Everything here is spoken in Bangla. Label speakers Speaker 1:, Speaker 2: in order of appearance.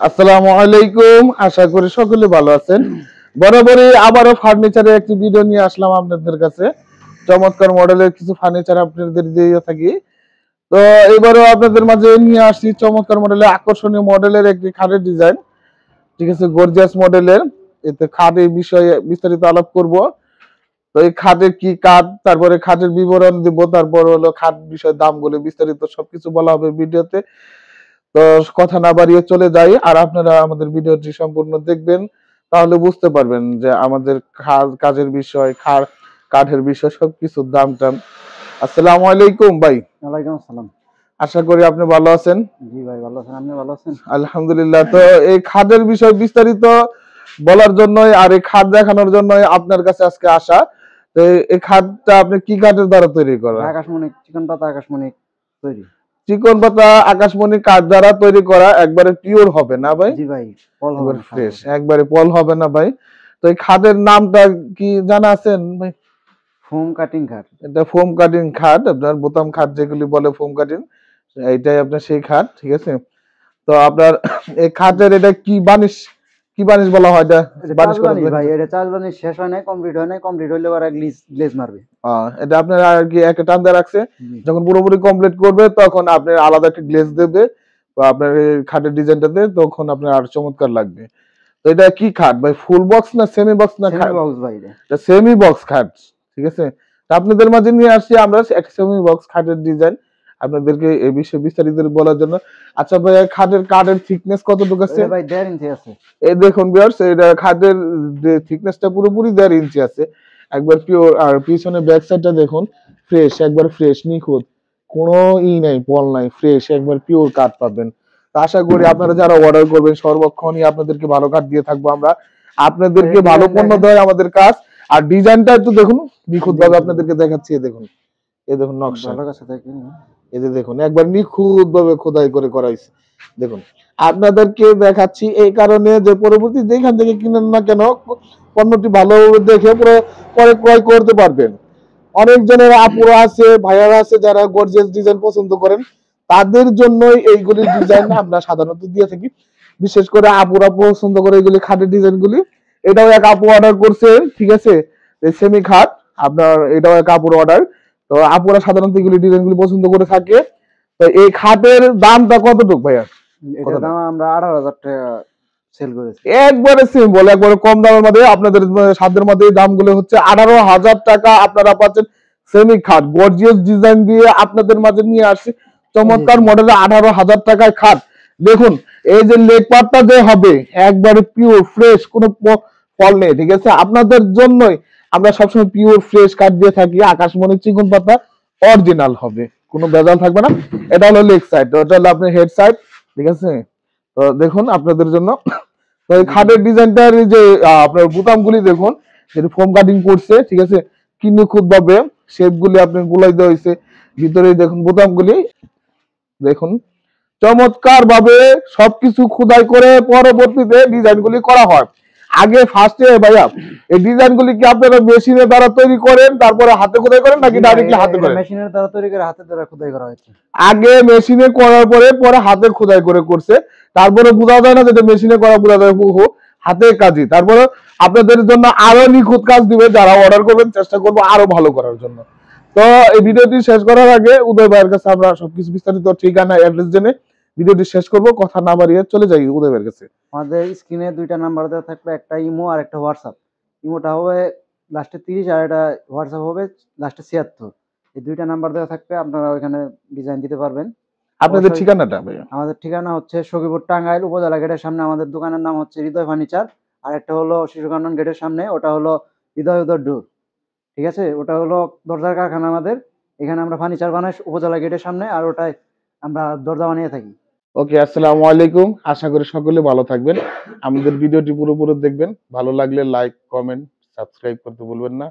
Speaker 1: আসসালামু আলাইকুম, আশা করি সকলে ভালো আছেন। বরাবরই আবারও ফার্নিচারের একটি ভিডিও নিয়ে আসলাম আপনাদের কাছে। চমৎকার মডেলের কিছু ফার্নিচার আপনাদের দিয়ে থাকি। তো এবারও আপনাদের মাঝে নিয়ে আসছি চমৎকার মডেলের আকর্ষণীয় মডেলের একটি খাটের ডিজাইন। ঠিক আছে, গর্জিয়াস মডেলের। এতে খাটের বিষয়ে বিস্তারিত আলাপ করব। তো এই খাটের কি কাঠ, তারপরে খাটের বিবরণ দিব, তারপর হলো খাট বিষয়ে দামগুলো বিস্তারিত সবকিছু বলা হবে ভিডিওতে। তো কথা না বাড়িয়ে চলে যাই, আর আপনারা আমাদের ভিডিওটি সম্পূর্ণ দেখবেন, তাহলে বুঝতে পারবেন যে আমাদের কাজের বিষয়, কাঠের বিষয় সবকিছুর দাম টাম। আসসালামু আলাইকুম ভাই।
Speaker 2: ওয়ালাইকুম আসসালাম।
Speaker 1: আশা করি আপনি ভালো আছেন।
Speaker 2: জি ভাই ভালো আছেন, আপনি ভালো আছেন?
Speaker 1: আলহামদুলিল্লাহ। তো এই খাটের বিষয় বিস্তারিত বলার জন্যই আর এই খাট দেখানোর জন্যই আপনার কাছে আজকে আসা। তো এই খাটটা আপনি কি কাঠের দ্বারা তৈরি করা?
Speaker 2: আকাশমণি, চিকন পাতা আকাশমণি তৈরি।
Speaker 1: চিকন পাতা আকাশমণি কাঠ দ্বারা তৈরি করা, একবারে পিওর হবে না ভাই?
Speaker 2: জি ভাই, পল হবে না,
Speaker 1: ফ্রেশ, একবারে পল হবে না ভাই। তো এই খাটের নামটা কি জানা আছেন ভাই?
Speaker 2: ফোম কাটিং খাট।
Speaker 1: এটা ফোম কাটিং খাট, আপনার বোতাম খাট যেগুলি বলে ফোম কাটিং, এইটাই আপনার সেই খাট। ঠিক আছে। তো আপনার এই খাটের এটা কি বানিশ বলা হয়? এটা বানিশ করা
Speaker 2: ভাই, এটা চাষ বানিশ শেষ হয় নাই, কমপ্লিট হয় নাই, কমপ্লিট হইলে আবার গ্লেজ মারবে।
Speaker 1: এটা আপনার আর কি একটা টান দিয়ে রাখছে, যখন পুরোপুরি কমপ্লিট করবে তখন আপনার আলাদা একটা গ্লেজ দেবে বা আপনার এই খাটের ডিজাইনটাতে, তখন আপনার আর চমৎকার লাগবে। তো এটা কি খাট ভাই, ফুল বক্স না সেমি বক্স না?
Speaker 2: সেমি বক্স ভাই,
Speaker 1: এটা সেমি বক্স খাট। ঠিক আছে। তো আপনাদের মাঝে নিয়ে আসছি আমরা একটা সেমি বক্স খাটের ডিজাইন, আপনাদেরকে এই বিষয়ে বিস্তারিত বলার জন্য। আচ্ছা ভাই, খাটের কাঠের থিকনেস কতটুকু আছে?
Speaker 2: ভাই 1.5 ইঞ্চি আছে।
Speaker 1: এই দেখুন ভিউয়ার্স, এটা খাটের থিকনেসটা পুরোপুরি 1.5 ইঞ্চি আছে, একবার পিওর। আর পিছনে ব্যাক সাইডটা দেখুন, ফ্রেশ, একবার ফ্রেশ, নিখুঁত, কোনো নাই, পল নাই, ফ্রেশ, একবার পিওর কাঠ পাবেন। তো আশা করি আপনারা যারা অর্ডার করবেন সর্বক্ষণই আপনাদেরকে ভালো কাঠ দিয়ে থাকবো আমরা, আপনাদেরকে ভালো পণ্য দেয় আমাদের কাজ। আর ডিজাইনটা একটু দেখুন, নিখুঁত ভাবে আপনাদেরকে দেখাচ্ছি। দেখুন, এই দেখুন নকশা, এই যে দেখুন, একবার নিখুঁত ভাবে খোদাই করে করা হয়েছে। দেখুন, আপনাদেরকে দেখাচ্ছি এই কারণে যে পরবর্তী যেখান থেকে কিনেন না কেন পণ্যটি ভালো দেখে পরে ক্রয় করতে পারবেন। অনেক জনের আপুরা আছে, ভাইয়ারা আছে যারা গর্জিয়াস ডিজাইন পছন্দ করেন, তাদের জন্যই এইগুলি ডিজাইন আমরা সাধারণত দিয়ে থাকি। বিশেষ করে আপুরা পছন্দ করে এইগুলি খাটের ডিজাইনগুলি। এটাও এক আপু অর্ডার করছে। ঠিক আছে, সেমি খাট আপনার, এটাও এক আপুর অর্ডার। তো আপুরা সাধারণত এগুলি ডিজাইনগুলি পছন্দ করে থাকে। তো এই খাটের দামটা কতটুকু ভাইয়া?
Speaker 2: এটার দাম আমরা 18,000 টাকা সেল করেছি।
Speaker 1: একবারে সিম্পল, একবারে কম দামের মধ্যে আপনাদের সাধ্যের মধ্যে দামগুলো হচ্ছে 18,000 টাকা আপনারা পাচ্ছেন সেমি খাট গর্জিয়াস ডিজাইন দিয়ে আপনাদের মাঝে নিয়ে আসছি চমৎকার মডেলে 18,000 টাকায় খাট। দেখুন, এই যে লেগ পার্টটা যে হবে একবারে পিওর ফ্রেশ, কোনো ফল নেই। ঠিক আছে, আপনাদের জন্যই আমরা সবসময় পিওর ফ্রেশ কাঠ দিয়ে থাকি। আকাশমণি চিকন পাতা অরিজিনাল হবে, কোনো ভেজাল থাকবে না। এটা হলো লেগ সাইড, ওটা হলো আপনার হেড সাইড। ঠিক আছে। তো দেখুন আপনাদের জন্য, তো এই খাটের ডিজাইনটার যে আপনার বোতামগুলি দেখুন, যেটা ফোম কাটিং করছে। ঠিক আছে, কি নিখুঁত ভাবে শেপগুলি আপনার গুলাই দেওয়া হয়েছে। ভিতরে দেখুন বোতামগুলি দেখুন, চমৎকার ভাবে সবকিছু খোদাই করে পরবর্তীতে ডিজাইনগুলি করা হয়। আগে ফার্স্টে ভাইয়া এই ডিজাইনগুলি কি আপনারা মেশিনের দ্বারা তৈরি করেন তারপরে হাতে খোদাই করেন নাকি ডাইরেক্টলি হাতে করেন?
Speaker 2: মেশিনের দ্বারা তৈরি করে হাতের দ্বারা খোদাই করা হয়েছে।
Speaker 1: আগে মেশিনে করার পরে হাতে খোদাই করে করছে, তারপরে বোঝা যায় না যেটা মেশিনে করা, বোঝা যায় হাতের কাজই। তারপরে আপনাদের জন্য আরো নিখুঁত কাজ দিবে, যারা অর্ডার করবেন চেষ্টা করবো আরো ভালো করার জন্য। তো এই ভিডিওটি শেষ করার আগে উদয় ভাইয়ের কাছে আমরা সবকিছু বিস্তারিত ঠিকানা অ্যাড্রেস জেনে ভিডিওটি শেষ করব। কথা না বাড়িয়ে চলে যাই উদয় ভাইয়ের কাছে।
Speaker 2: আমাদের স্ক্রিনে দুইটা নাম্বার দেওয়া থাকবে, একটা ইমো আর একটা হোয়াটসঅ্যাপ। ইমোটা হবে লাস্টে 30 আর এটা হোয়াটসঅ্যাপ হবে লাস্টে 76। এই দুইটা নাম্বার দেওয়া থাকবে, আপনারা ওইখানে ডিজাইন দিতে পারবেন।
Speaker 1: আপনাদের ঠিকানাটা ভাইয়া?
Speaker 2: আমাদের ঠিকানা হচ্ছে সখীপুর টাঙ্গাইল উপজেলা গেটের সামনে। আমাদের দোকানের নাম হচ্ছে হৃদয় ফার্নিচার। আর একটা হলো শিশুকানন গেটের সামনে, ওটা হলো হৃদয় উদর ডোর। ঠিক আছে, ওটা হলো দরজার কারখানা আমাদের। এখানে আমরা ফার্নিচার বানাই উপজেলা গেটের সামনে, আর ওটাই আমরা দরজা বানিয়ে থাকি।
Speaker 1: ওকে, আসসালামু আলাইকুম। আশা করি সকলে ভালো থাকবেন। আমাদের ভিডিওটি পুরোপুরি দেখবেন, ভালো লাগলে লাইক, কমেন্ট, সাবস্ক্রাইব করতে ভুলবেন না।